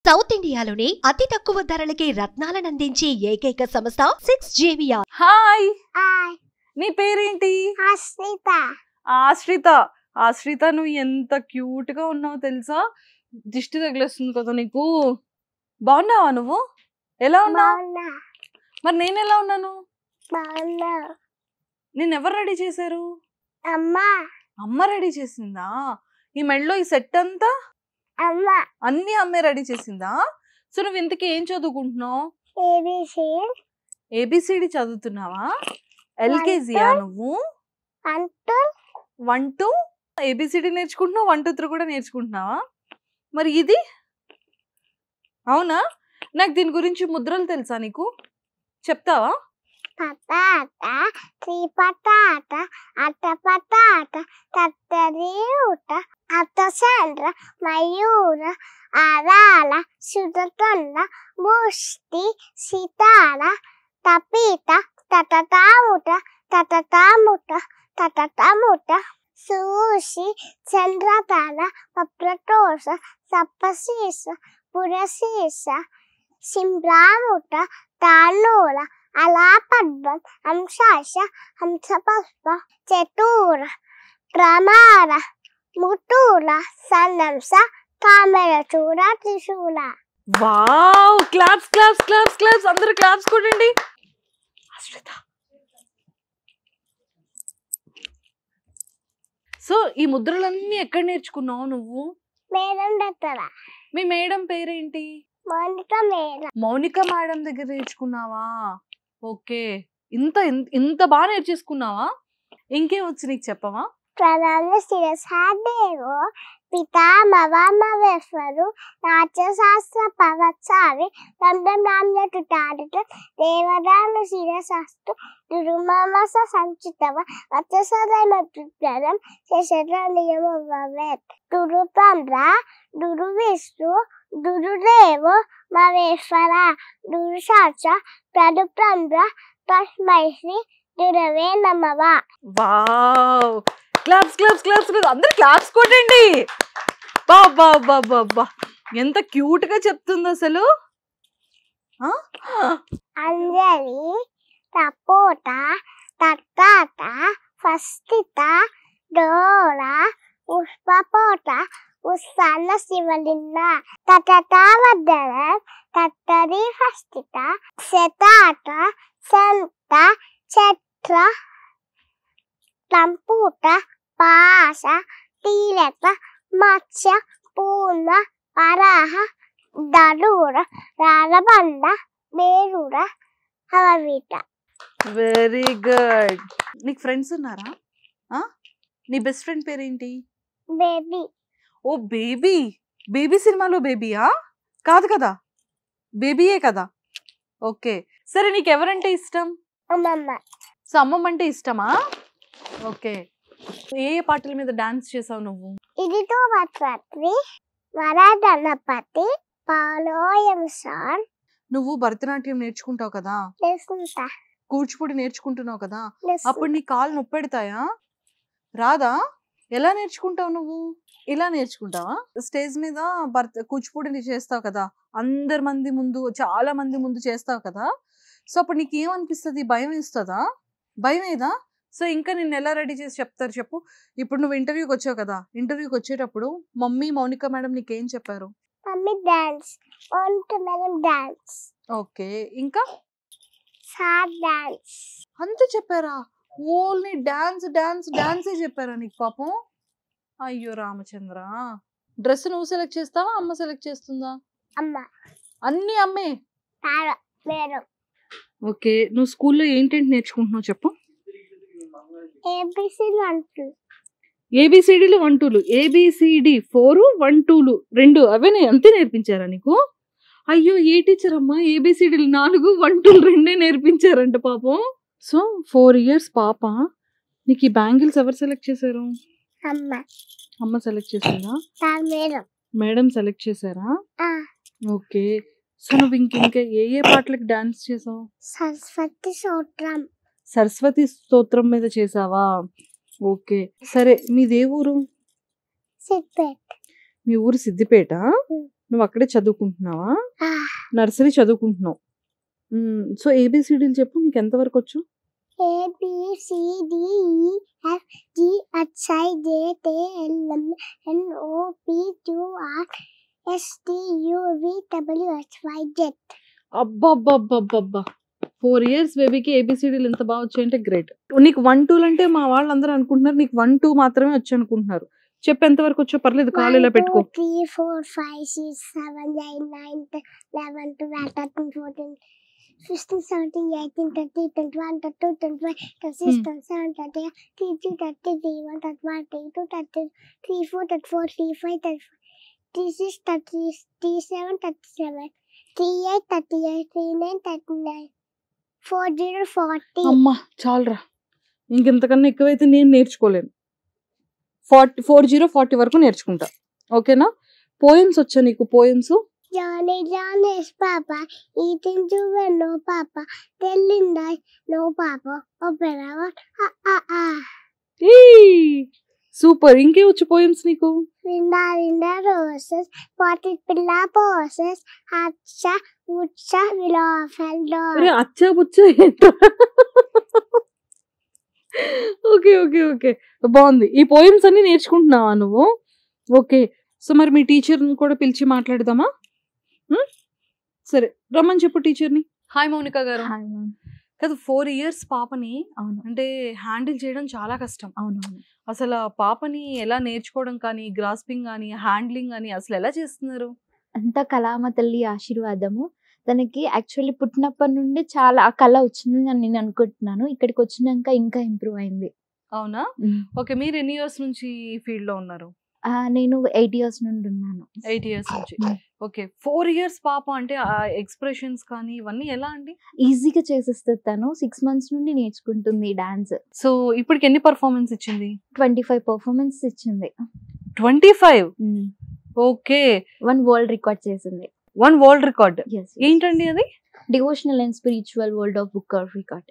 South ఇండియాలోనే అతి తక్కువ ధరలకి రత్నాలను అందించే ఏకైక సంస్థ 6JVR. హాయ్, హాయ్ నీ పేరేంటి? ఆశ్రిత. ఆశ్రిత. ఆశ్రిత, నువ్వు ఎంత క్యూట్ గా ఉన్నావు తెలుసా? దిష్టి తగిలేస్తుంది కదా నీకు. బాగున్నావా నువ్వు? ఎలా ఉన్నావు? బాగున్నా మరి నేను ఎలా ఉన్నాను? బాగున్నా. నేను ఎవరు రెడీ చేశారు? అమ్మా అమ్మ రెడీ చేసిందా? ఈ మెడలో ఈ సెట్ అంతా అమ్మా అన్ని అమ్మే రెడీ చేసిందా? సో నువ్వు ఇంతకీ ఏం చదువుకుంటున్నావు? ఏబిసి ఏబిసిడి చదువుతున్నావా? ఎల్కేజీయా నువ్వు? అంటూ 1 2 ఏబిసిడి నేర్చుకుంటున్నావు, 1 2 3 కూడా నేర్చుకుంటున్నావా? మరి ఇది అవునా? నాకు దీని గురించి ముద్రలు తెలుసా నీకు? చెప్తావా? పటాట త్రీ పటాట అట్ట పటాట తట్టరి ఊట అట్టచంద్ర మయూర ఆరాల సుధతొండ ముష్టి సితార తపీత తటతాముట తటతాముట తటతాముట సూషి చంద్రతార పప్రతోష సప్పశీస పురశీస సింబ్రాముట తానూర అలాపద్మం హంసాశ హంసపుష్ప చతూర ప్రమార ముటూల సన్నంస తామర చూడ త్రిశూల. Wow! Claps claps claps claps, అందరూ క్లాప్స్ కొట్టండి. ఆశ్రిత, సో ఈ ముద్రలన్నీ ఎక్కడ నేర్చుకున్నావు నువ్వు? మేడం దగ్గర మీ మేడం పేరేంటి? మౌనిక మేడం. మౌనిక మేడం దగ్గర నేర్చుకున్నావా? ఓకే, ఇంత ఇంత బాగా నేర్చేసుకున్నావా? ఇంకేం వచ్చి నీకు చెప్పవా? ప్రధాన శిరసాదేవో పితామహేశ్వరు నాట్యశాస్త్ర పవత్సావి రంధ్రామ్యటుటారిత దేవదాన శిరశాస్త్ర దురుమామస సంచితవ వత్సదైమృత్యదం శశర నియమవేత్ దురుపంద్ర దురువిష్ణు దురుదేవో మహేశ్వర దురుశాచ ప్రదుప్రంద్ర తస్మై శ్రీ దురవే నమః. వావ్! క్లాప్స్ క్లాప్స్ క్లాప్స్, అందరు క్లాప్స్ కొట్టండి. బా ఎంత క్యూట్ గా చెప్తుంది అసలు. అంజలి తపోట తట్టాట ఫస్తిత డోల పుష్పపోట ఉస్సాన శివలింగ తటతావద్దన తట్టరి ఫస్తిత శతాట సంత చట్ర లంపూట పాశ తీరత మత్స్య పూర్ణ వరాహ దడూర రారబండ బేరుర హవవీట. Very good. నీకు ఫ్రెండ్స్ ఉన్నారా? నీ బెస్ట్ ఫ్రెండ్ పేరేంటి? బేబీ. Oh Baby. బేబీ సినిమాలో బేబీయా? కాదు కదా, బేబీయే కదా. ఓకే, సరే నీకు ఎవరంటే ఇష్టం? అమ్మమ్మ. సో అమ్మమ్మ అంటే ఇష్టమా? ఓకే, ఏ పాటల మీద డాన్స్ చేసావు నువ్వు? ఇదితో వత్వత్రి వరదనపతి పాలోయం సాన్. నువ్వు భరతనాట్యం నేర్చుకుంటావు కదా, చేసుకుంటా. కూచిపూడి నేర్చుకుంటున్నావు కదా, అప్పుడు నీ కాళ్ళు నొప్పి పెడతాయా? రాదా? ఎలా నేర్చుకుంటావు నువ్వు? ఇలా నేర్చుకుంటావా? స్టేజ్ మీద కూచిపూడిని చేస్తావు కదా, అందరి మంది ముందు, చాలా మంది ముందు చేస్తావు కదా, సో అప్పుడు నీకు ఏమనిపిస్తుంది? భయం వేస్తుందా? భయం ఏదా? సో ఇంకా నిన్ను ఎలా రెడీ చేసి చెప్తారు చెప్పు. ఇప్పుడు నువ్వు ఇంటర్వ్యూకి వచ్చావు కదా, ఇంటర్వ్యూకి వచ్చేటప్పుడు మమ్మీ మౌనిక మేడం నీకేం చెప్పారు? Mummy dance, Mounika madam dance. Okay, ఇంకా సార్ డాన్స్. అంతే చెప్పారా? ఓన్లీ డాన్స్ డాన్స్ డాన్సే చెప్పారా నీకు? పాపం, అయ్యో రామచంద్ర. డ్రెస్ నువ్వు సెలెక్ట్ చేస్తావా, అమ్మ సెలెక్ట్ చేస్తుందా? అమ్మ. అన్ని అమ్మే. మేడం. ఓకే, నువ్వు స్కూల్లో ఏంటంటే నేర్చుకుంటున్నావు చెప్పు. ఏబిసి అంటూ ఏబిసిడీలు 1 2లు, ఏబిసిడి 4 1 2లు 2 అవే అంతే నేర్పించారా నీకు? అయ్యో, ఏ టీచర్ అమ్మా ఏబిసిడీలు 4 1 2లు 2 నేర్పించారంట పాపం. సో 4 years పాప. నీకు ఈ బ్యాంగిల్స్ ఎవరు సెలెక్ట్ చేశారు? అమ్మ. అమ్మ సెలెక్ట్ చేశారా? మేడం. మేడం సెలెక్ట్ చేశారా? ఓకే, సో నువ్వు ఇంకా ఏ పాటలకు డాన్స్ చేసావు? సరస్వతి స్తోత్రం. సరస్వతి స్తోత్రం మీద చేసావా? ఓకే, సరే మీదే ఊరు? సిద్దిపేట. మీ ఊరు సిద్దిపేట? నువ్వు అక్కడే చదువుకుంటున్నావా? నర్సరీ చదువుకుంటున్నావు. సో ఏబిసిడీలు చెప్పు, నీకు ఎంతవరకు వచ్చు? A B C D E F G H I J K L M N O P Q R S T U V W X Y Z. అబ్బబ్బబ్బబ్బబ్బా, 4 years బేబీకి ఏబిసిడీలు ఎంత బాగా వచ్చాయంటే గ్రేట్. నీకు 1 2 అంటే మా వాళ్ళందరూ అనుకుంటున్నారు నీకు 1 2 మాత్రమే వచ్చు అనుకుంటున్నారు. చెప్పు ఎంతవరకు వచ్చో, పర్లేదు, కాలు ఇలా 1 పెట్టుకో. 2 3 4 5 6 7 8 9 10 11 12 13 14 15 17 18 20 21 22 25 26 27 28 32 33 31 31 32 33 34 34 35 36 37 37 38 38 39 39 40 40. అమ్మా చాలరా, ఇంకెంతకన్నా ఎక్కువైతే నేను నేర్చుకోలేను. 40 వరకు నేర్చుకుంటా, ఓకేనా? పోయమ్స్ వచ్చా నీకు? Poems Johnny is Papa, eating children, no Papa, telling lies, no Papa, opera, super. ఇంకే వచ్చు పోయమ్స్ నీకు? Rinda roses, potted pilla poses, Hacha, Ucha, willow, fellow. అచ్చా బుచ్చా ఓకే ఓకే ఓకే, బాగుంది. ఈ పోయమ్స్ అన్ని నేర్చుకుంటున్నావా నువ్వు? ఓకే, సో మరి మీ టీచర్ని కూడా పిలిచి మాట్లాడదామా? సరే రమ్మని చెప్పు టీచర్ని. హాయ్ మౌనిక గారు. కదా 4 years పాపని అంటే హ్యాండిల్ చేయడం చాలా కష్టం. అవునవును. అసలు ఆ పాపని ఎలా నేర్చుకోవడం కానీ, గ్రాస్పింగ్ కానీ, హ్యాండ్లింగ్ కానీ అసలు ఎలా చేస్తున్నారు? అంతా కళామ తల్లి ఆశీర్వాదము. తనకి యాక్చువల్లీ పుట్టినప్పటి నుండి చాలా ఆ కళ వచ్చిందని నేను అనుకుంటున్నాను. ఇక్కడికి వచ్చినాక ఇంకా ఇంప్రూవ్ అయింది. అవునా? ఓకే, మీరు ఎన్ని ఇయర్స్ నుంచి ఈ ఫీల్డ్ లో ఉన్నారు? నేను 8 years నుండి ఉన్నాను. 8 years నుంచి. ఓకే, 4 years పాప అంటే ఆ ఎక్స్ప్రెషన్స్ కానీ ఇవన్నీ ఎలా అండి? ఈజీగా చేసేస్తుంది తను. 6 months నుండి నేర్చుకుంటుంది డాన్స్. సో ఇప్పటికి ఎన్ని పర్ఫార్మెన్స్ ఇచ్చింది? 25 performance ఇచ్చింది. 25? ఓకే. 1 world record చేసింది. 1 world record? Yes. ఏంటండి అది? Devotional and spiritual world of book of record.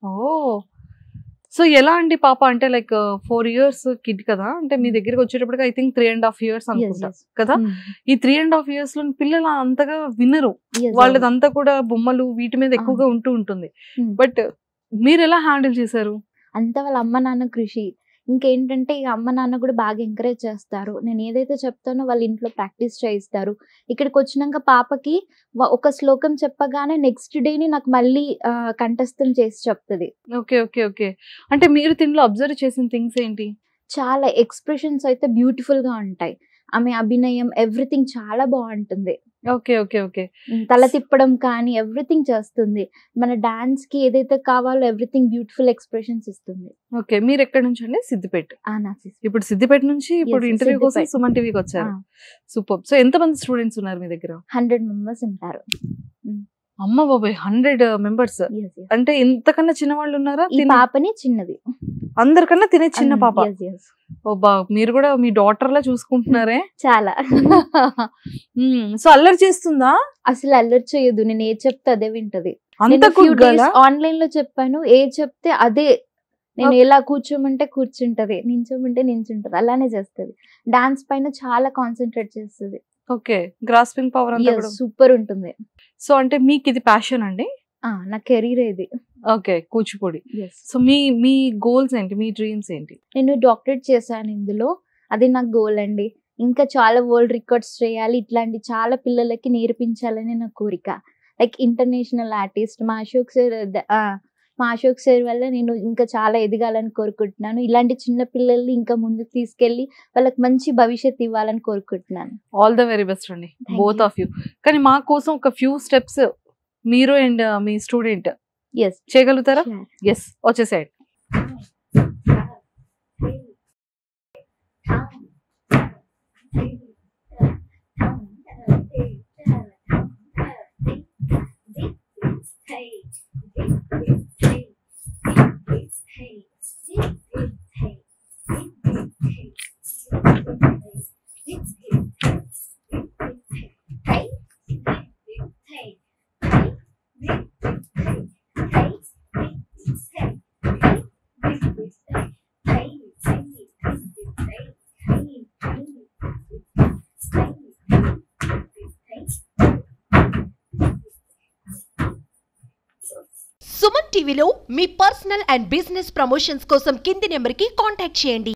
ఓ, సో ఎలా అండి పాప అంటే లైక్ 4 years కిడ్ కదా, అంటే మీ దగ్గరికి వచ్చేటప్పటికి ఐ థింక్ 3.5 years అనుకుంటా కదా. ఈ 3.5 years లో పిల్లలు అంతగా వినరు, వాళ్ళదంతా కూడా బొమ్మలు వీటి మీద ఎక్కువగా ఉంటుంది. బట్ మీరు ఎలా హ్యాండిల్ చేశారు? అంతా వాళ్ళ అమ్మ నాన్న కృషి. ఇంకేంటంటే ఇక అమ్మ నాన్న కూడా బాగా ఎంకరేజ్ చేస్తారు. నేను ఏదైతే చెప్తానో వాళ్ళ ఇంట్లో ప్రాక్టీస్ చేయిస్తారు. ఇక్కడికి వచ్చినాక పాపకి ఒక శ్లోకం చెప్పగానే నెక్స్ట్ డేని నాకు మళ్ళీ కంఠస్థం చేసి చెప్తుంది. ఓకే ఓకే ఓకే, అంటే మీరు దీనిలో అబ్జర్వ్ చేసిన థింగ్స్ ఏంటి? చాలా ఎక్స్ప్రెషన్స్ అయితే బ్యూటిఫుల్ గా ఉంటాయి. ఆమె అభినయం ఎవ్రీథింగ్ చాలా బాగుంటుంది. ఓకే ఓకే ఓకే, తల తిప్పడం కానీ ఎవ్రీథింగ్ చేస్తుంది. మన డాన్స్ కి ఏదైతే కావాలో ఎవ్రీథింగ్ బ్యూటిఫుల్ ఎక్స్ప్రెషన్స్ ఇస్తుంది. ఓకే, మీరు ఎక్కడి నుంచి అండి? సిద్దిపేట. ఇప్పుడు సిద్దిపేట నుంచి ఇప్పుడు Yes, ఇంటర్వ్యూ కోసం సిద్దిపేట. సుమన్ టీవీకి వచ్చారు. సూపర్. సో ఎంత మంది స్టూడెంట్స్ ఉన్నారు మీ దగ్గర? 100 members ఉంటారు. అమ్మ బాబాయ్, 100 members. Yes, yes. అంటే ఇంతకన్నా చిన్న వాళ్ళు ఉన్నారా? ఈ పాపని చిన్నది, అందరికన్నా తినే చిన్న పాప. Yes, yes. ఓ బా, మీరు కూడా మీ డాటర్ లా చూసుకుంటున్నారే. చాలా. సో అల్లరి చేస్తుందా? అసలు అల్లరి చేయదు. నేను ఏ చెప్తే అదే వింటది. అంత ఆన్లైన్ లో చెప్పాను, ఏ చెప్తే అదే. నేను ఎలా కూర్చోమంటే కూర్చుంటది, నించోమంటే నించుంటది, అలానే చేస్తది. డాన్స్ పైన చాలా కాన్సన్ట్రేట్ చేస్తుంది. ఓకే, గ్రాస్పింగ్ పవర్ అంతా కూడా సూపర్ ఉంటుంది. సో అంటే మీకు ఇది ప్యాషన్ అండి? నా కెరీర్ ఇది. ఓకే, కూచిపూడి. సో మీ గోల్స్ ఏంటి, మీ డ్రీమ్స్ ఏంటి? నేను డాక్టరేట్ చేశాను ఇందులో, అది నాకు గోల్ అండి. ఇంకా చాలా వరల్డ్ రికార్డ్స్ చేయాలి, ఇట్లాంటి చాలా పిల్లలకి నేర్పించాలని నా కోరిక. లైక్ ఇంటర్నేషనల్ ఆర్టిస్ట్ మా అశోక్ సార్ వల్ల నేను ఇంకా చాలా ఎదగాలని కోరుకుంటున్నాను. ఇలాంటి చిన్న పిల్లల్ని ఇంకా ముందుకు తీసుకెళ్లి వాళ్ళకి మంచి భవిష్యత్తు ఇవ్వాలని కోరుకుంటున్నాను. ఆల్ ద వెరీ బెస్ట్ అండి, బోత్ ఆఫ్ యూ. కానీ మా కోసం ఒక ఫ్యూ స్టెప్స్ మీరు అండ్ మీ స్టూడెంట్ చేయగలుగుతారా? ఎస్, వచ్చేసేయండి. సుమన్ టీవీలో మీ పర్సనల్ అండ్ బిజినెస్ ప్రమోషన్స్ కోసం కింది నెంబర్కి కాంటాక్ట్ చేయండి.